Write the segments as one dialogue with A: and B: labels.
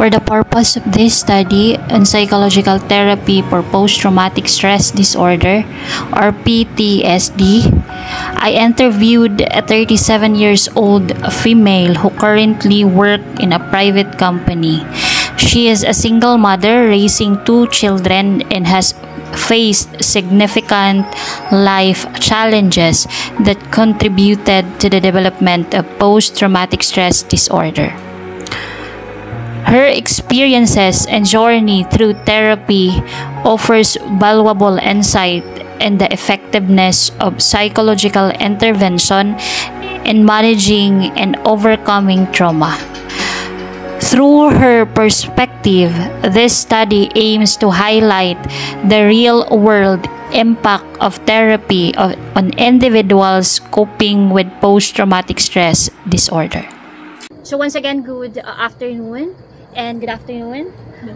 A: For the purpose of this study on psychological therapy for post-traumatic stress disorder or PTSD, I interviewed a 37 years old female who currently works in a private company. She is a single mother raising 2 children and has faced significant life challenges that contributed to the development of post-traumatic stress disorder. Her experiences and journey through therapy offers valuable insight in the effectiveness of psychological intervention in managing and overcoming trauma. Through her perspective, this study aims to highlight the real-world impact of therapy on individuals coping with post-traumatic stress disorder. So once again, good afternoon and good afternoon.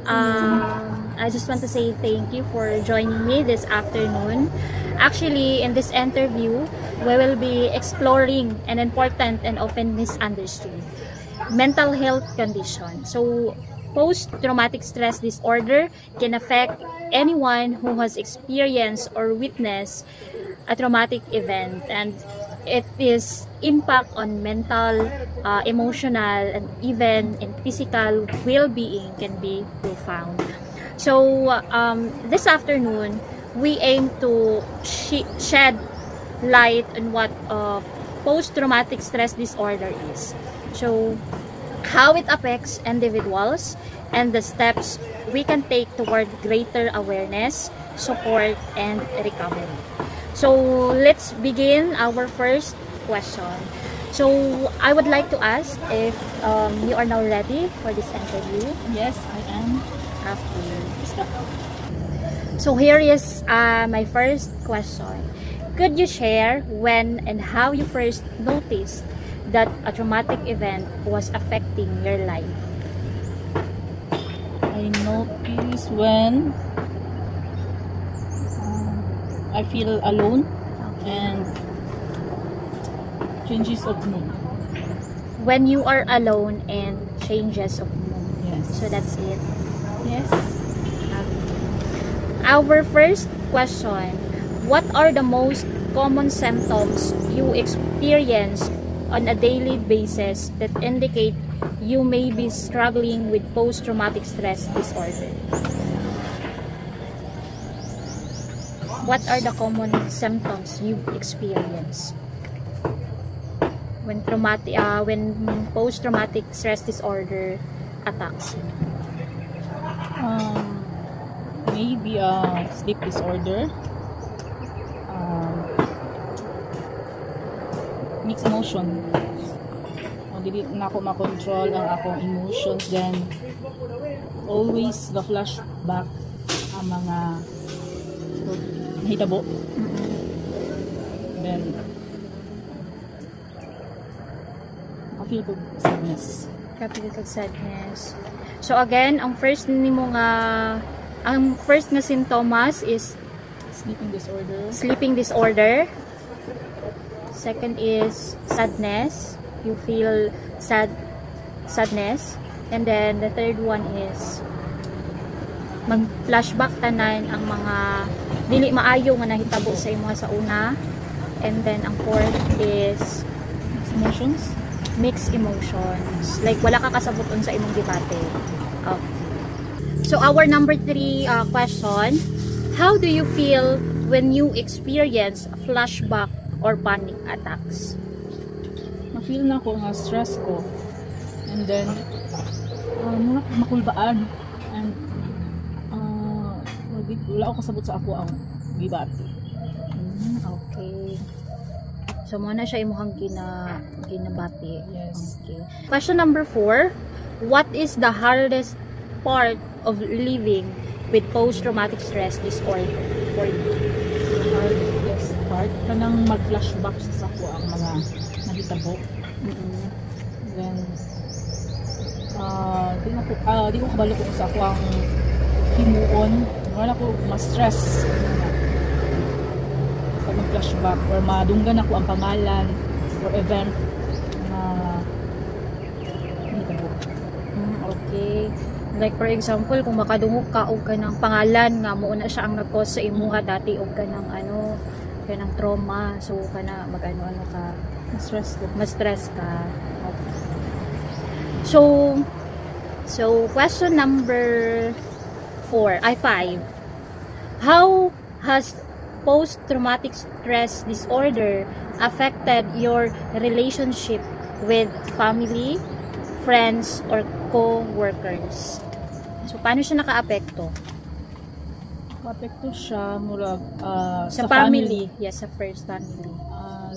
A: I just want to say thank you for joining me this afternoon. Actually, in this interview, we will be exploring an important and often misunderstood mental health condition. So, post-traumatic stress disorder can affect anyone who has experienced or witnessed a traumatic event, and it is impact on mental, emotional, and even in physical well-being can be profound. So, this afternoon, we aim to shed light on what post-traumatic stress disorder is. So, how it affects individuals and the steps we can take toward greater awareness, support, and recovery. So, let's begin our first question. So, I would like to ask if you are now ready for this interview.
B: Yes, I am.
A: Okay. So, here is my first question. Could you share when and how you first noticed that a traumatic event was affecting your life?
B: I notice when I feel alone and changes of mood.
A: When you are alone and changes of mood.
B: Yes.
A: So that's it.
B: Yes.
A: Our first question, what are the most common symptoms you experience on a daily basis that indicate you may be struggling with post-traumatic stress disorder? What are the common symptoms you experience when post-traumatic stress disorder attacks you?
B: Maybe a sleep disorder, mixed emotion. Dili na ako makontrol ang akong emotions, then always the flashback ang mga nahitabo. Then I feel good sadness.
A: Sadness. So again, ang first nga symptoms is sleeping disorder. Second is sadness. You feel sadness. And then the third one is mag-flashback tanan ang mga dili maayo nga nahitabo sa imo sa una. And then ang fourth is mixed emotions. Like wala ka kasabuton sa imong debate. Okay. So our number 3 question, how do you feel when you experience flashback or panic attacks?
B: Ma-feel na ko nga stress ko, and then makulbaan, and wala ako kasabot sa ako ang gibati.
A: Okay. So mo na siya imuhang ginabati.
B: Yes.
A: Okay. Question number 4, what is the hardest part of living with post-traumatic stress disorder for you?
B: Hardest part kanang mag-flashback sa ako ang mga nahitabo. Then di ko kabalo ko sa ako ang himuon, wala ko ma-stress pag mag-flashback or madunggan ako ang pangalan or event na nahitabo.
A: Okay. Like for example, kung makadungog ka og kanang pangalan nga mo na siya ang nag-cause sa imuha dati og kanang ano, kanang trauma, so kana mag-ano ka, ma-stress ka. Okay. So question number 5. How has post-traumatic stress disorder affected your relationship with family, friends, or co-workers? So, paano siya naka-apekto?
B: Apekto siya murag
A: Sa family. Yes, sa first family.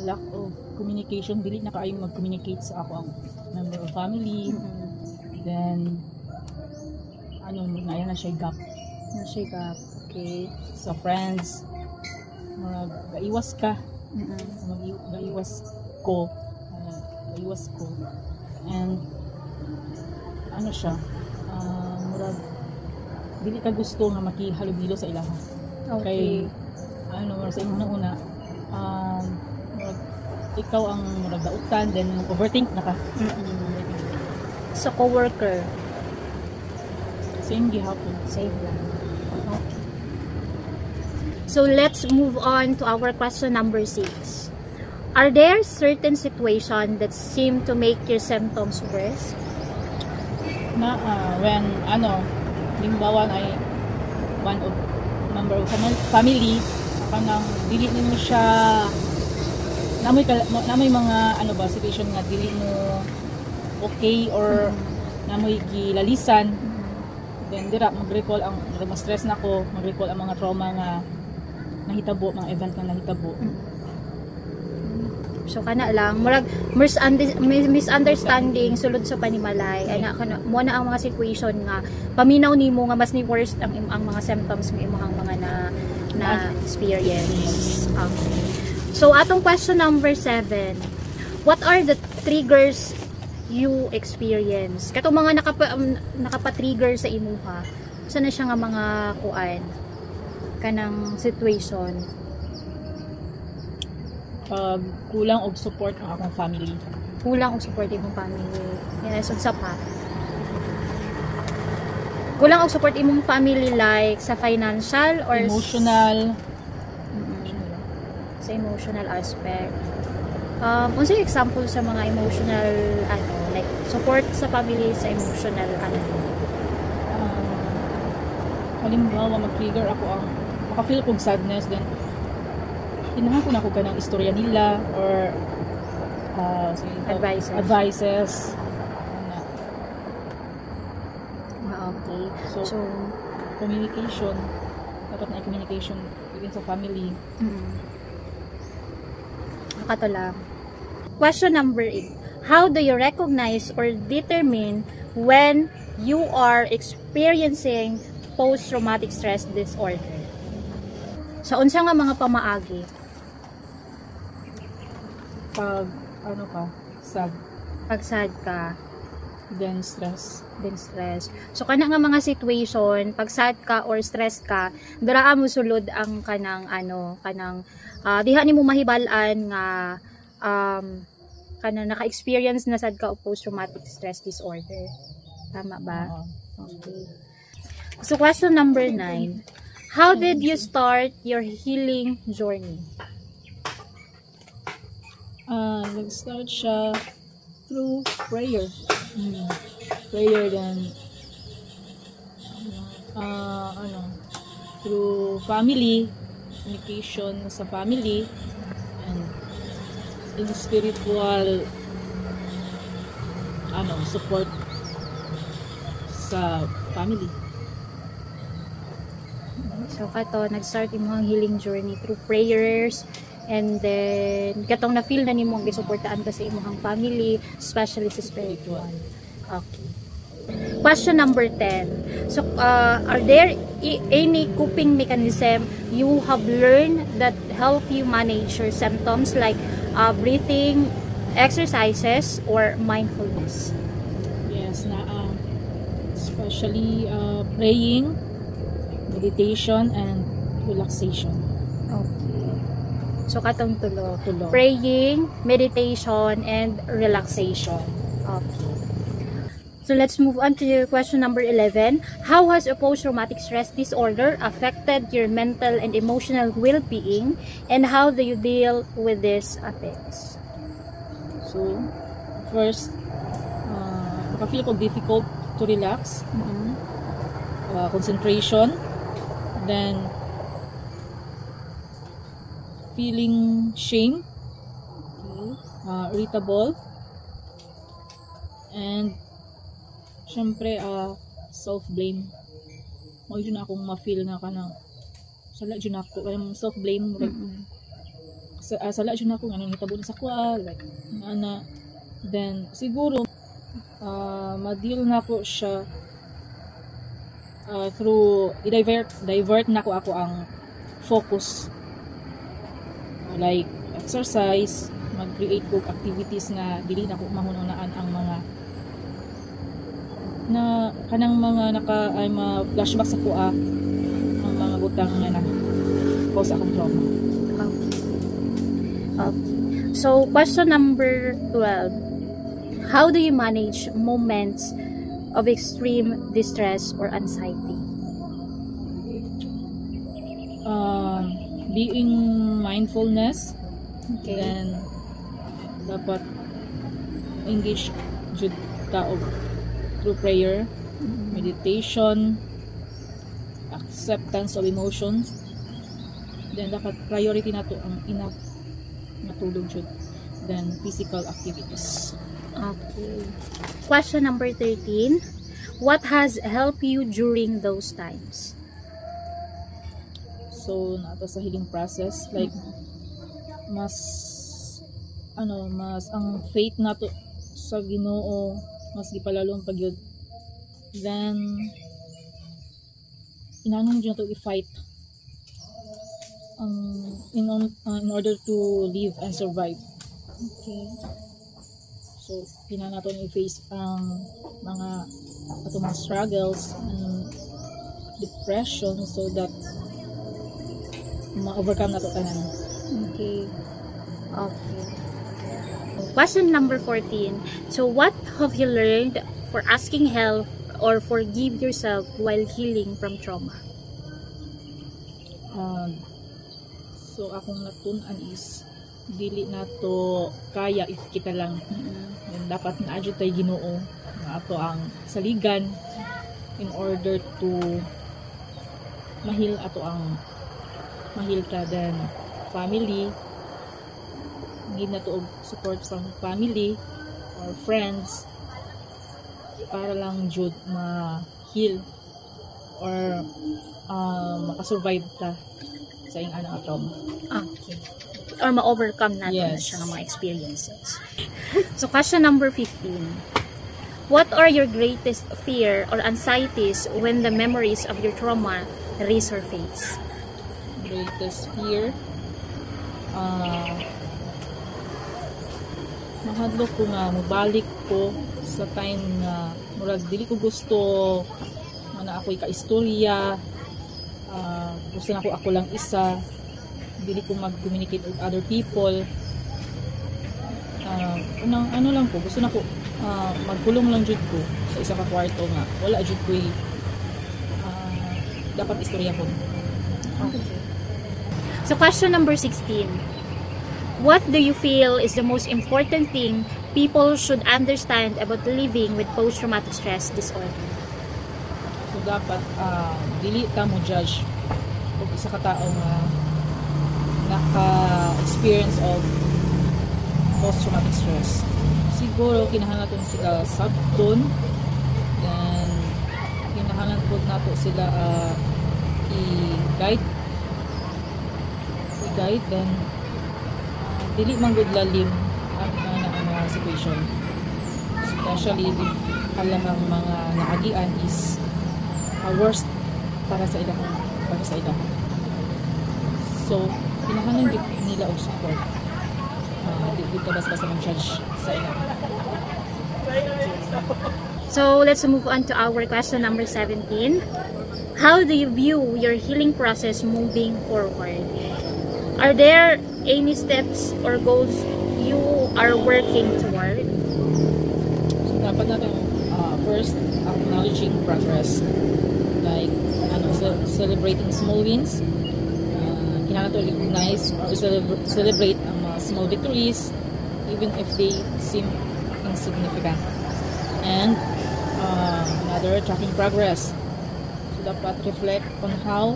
B: Lack of communication, dili na kaayong mag-communicate sa ako ang member of family. Then na siya gap.
A: Okay.
B: Sa friends, murag gaiwas ka. Gaiwas ko. And siya, murag dili ka gusto nga makihalubilo sa ilaha.
A: Okay.
B: Kay murag sa imong una, murag ikaw ang murag dautan, then overthink na ka.
A: Sa coworker,
B: same gihapon.
A: same lang. Okay. So let's move on to our question number 6. Are there certain situations that seem to make your symptoms worse?
B: When limbawan ay one of member of family kanang dili nimo siya namoy mga situation nga dili mo okay or namoy gilalisan, then dira mag-recall ang ma-stress na ko, mag-recall ang mga trauma nga nahitabo, mga event nga nahitabo.
A: So kana lang murag misunderstanding sulod sa panimalay ana kana mo na ang mga situation nga paminaw nimo nga mas ni worst ang mga symptoms ng imong mga na experience. Okay. So atong question number 7. What are the triggers you experience? Katong mga nakapa-trigger sa imuha. Saan na siya nga mga kuan kanang situation?
B: Pag kulang og support ang akong family.
A: Kulang og support imong family. Yes, unsa pa? Kulang og support imong family like sa financial or
B: emotional.
A: Sa emotional aspect. Unsa yung example sa mga emotional like support sa family sa emotional
B: halimbawa mag-trigger ako ang maka-feel kong sadness, then tinahan ko na ko kanang istorya nila or advices.
A: Okay.
B: So communication, dapat na communication within sa family.
A: Kato lang. Question number 8. How do you recognize or determine when you are experiencing post-traumatic stress disorder? Sa unsa nga mga pamaagi?
B: Pag sad.
A: Pag sad ka,
B: then stress.
A: So kana nga mga situation, pag sad ka or stress ka, dira mo sulod ang kanang diha nimo mahibalan nga kanang naka-experience na sad ka og post-traumatic stress disorder. Tama ba? Okay. So question number 9. How did you start your healing journey?
B: Nag-start siya through prayer. Prayer, then through family, communication sa family, and in spiritual support sa family.
A: So kato, nag-start imong healing journey through prayers, and then katong na-feel na nimo ang gisuportaan ka sa imong family, especially sa spiritual. Okay. Question number 10. So are there any coping mechanism you have learned that help you manage your symptoms like breathing exercises or mindfulness?
B: Yes, especially praying, meditation, and relaxation.
A: Okay. So katong tulo. Praying, meditation, and relaxation. Okay. So let's move on to question number 11. How has a post-traumatic stress disorder affected your mental and emotional well-being, and how do you deal with these effects?
B: So, first, makafeel ko difficult to relax, concentration, then feeling shame, irritable, and syempre self-blame. Mo yun akong ma-feel na kanang sala jud ako kanang self-blame sala jud ako anong hitabo sa kuha like ana. Then siguro ma-deal na ko siya through divert na ako ang focus, like exercise, mag-create ko activities nga dili na ko mahununaan ang mga na kanang mga flashback sa kuha ang mga butang nga na cause akong trauma.
A: Okay. So question number 12. How do you manage moments of extreme distress or anxiety?
B: Being mindfulness,
A: Okay.
B: then dapat engage jud tao through prayer, meditation, acceptance of emotions. Then dapat priority nato ang enough matulog jud, then physical activities.
A: Okay. Question number 13. What has helped you during those times?
B: So nato sa healing process, like mas ang faith nato sa Ginoo mas gipalalong pagyud. Then inanong jud nato i-fight in order to live and survive.
A: Okay.
B: So kinahanglan nato i-face ang mga atong struggles and depression so that ma-overcome nato tanan.
A: Okay. Okay. Question number 14. So what have you learned for asking help or forgive yourself while healing from trauma?
B: So akong natun-an is dili nato kaya if kita lang. And dapat na adyo tay Ginoo nga ato ang saligan in order to mahil ato ang mahil ka, then family need na to support from family or friends para lang jud ma-heal or makasurvive ta sa iyong anang trauma.
A: Okay. Or ma-overcome natin
B: Yes.
A: siya ng mga experiences. So question number 15. What are your greatest fear or anxieties when the memories of your trauma resurface?
B: Greatest fear, mahadlok ko nga mubalik ko sa time nga murag dili ko gusto na ako'y kaistorya, gusto na ako lang isa, dili ko mag-communicate with other people. Ano lang ko, gusto na ko magkulong lang jud ko sa isa ka kwarto nga wala jud ko dapat istorya ko.
A: Okay. So question number 16. What do you feel is the most important thing people should understand about living with post-traumatic stress disorder?
B: So dapat dili ta mo judge og isa ka tawo nga naka-experience of post-traumatic stress. Siguro kinahanglan natin sila sabton, then kinahanglan po nato sila i-guide, then dili man gud lalim ang mga situation, especially if alam ang mga naagian is worst para sa ilang so kinahanglan gid nila og support. Di ka basta mag-judge sa ilang.
A: So let's move on to our question number 17. How do you view your healing process moving forward? Are there any steps or goals you are working toward?
B: So dapat natin first, acknowledging progress, like celebrating small wins. Kailangan to recognize or celebrate ang mga small victories even if they seem insignificant. And another, tracking progress. So dapat reflect on how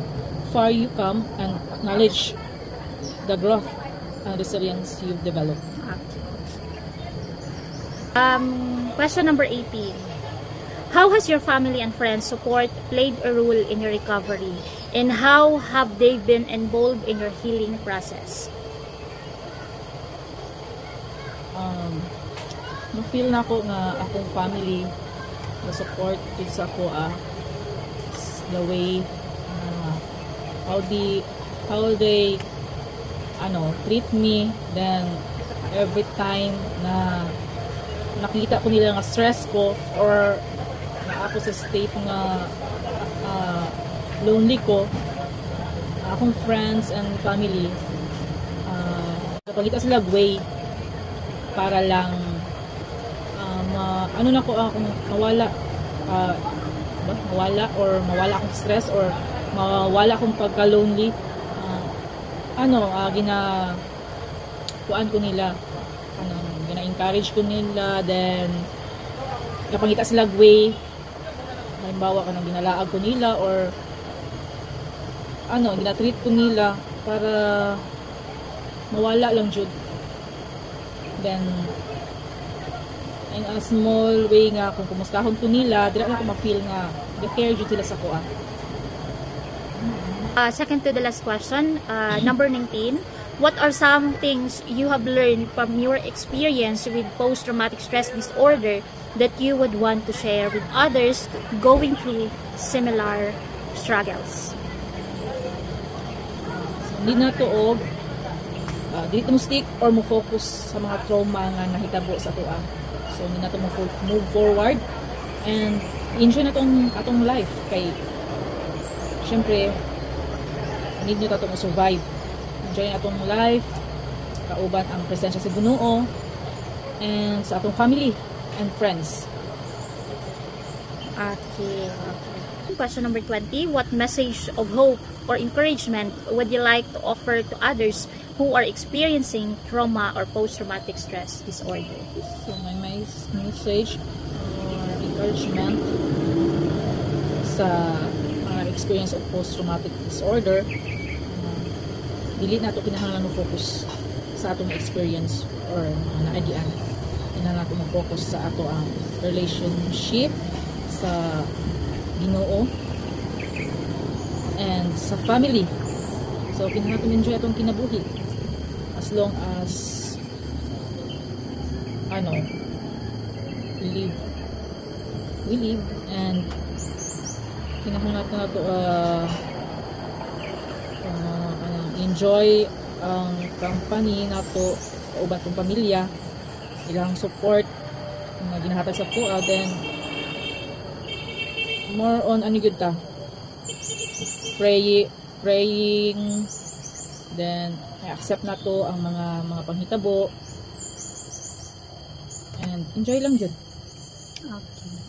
B: far you come and acknowledge the growth and resilience you've developed.
A: Question number 18. How has your family and friends support played a role in your recovery, and how have they been involved in your healing process?
B: Na-feel na ako nga akong family na support sa ako the way how they treat me. Then every time na nakita ko nila nga stress ko or na ako sa state nga lonely ko, akong friends and family napagita sila way para lang akong mawala akong stress or mawala akong pagka-lonely. Kuan ko nila, gina-encourage ko nila, then kapangita sila way, halimbawa kanang ginalaag ko nila or ginatreat ko nila para mawala lang jud. Then in a small way nga, kung kumustahon ko nila, dira na ko ma-feel nga care jud sila sa kuha.
A: Second to the last question, number 19. What are some things you have learned from your experience with post-traumatic stress disorder that you would want to share with others going through similar struggles?
B: Hindi na to dili mo stick or mo focus sa mga trauma nga nahitabo sa tuwa. So hindi na to move forward and enjoy na atong life, kay syempre need nyo to survive. Enjoy na atong life, kauban ang presensya sa Ginoo and sa atong family and friends.
A: Okay. Question number 20. What message of hope or encouragement would you like to offer to others who are experiencing trauma or post-traumatic stress disorder?
B: So my message or encouragement sa mga experience of post-traumatic disorder, dili na ito kinahanglan mo focus sa atong experience or naagian. Kinahanglan natin mo focus sa ato ang relationship sa Ginoo and sa family. So kinahanglan natin enjoy atong kinabuhi as long as we live and kinahanglan natin nato enjoy ang company nato uban tong pamilya, ilang support nga ginahatag sa ko, then more on good ta praying, then accept na to ang mga panghitabo and enjoy lang dyan.
A: Okay.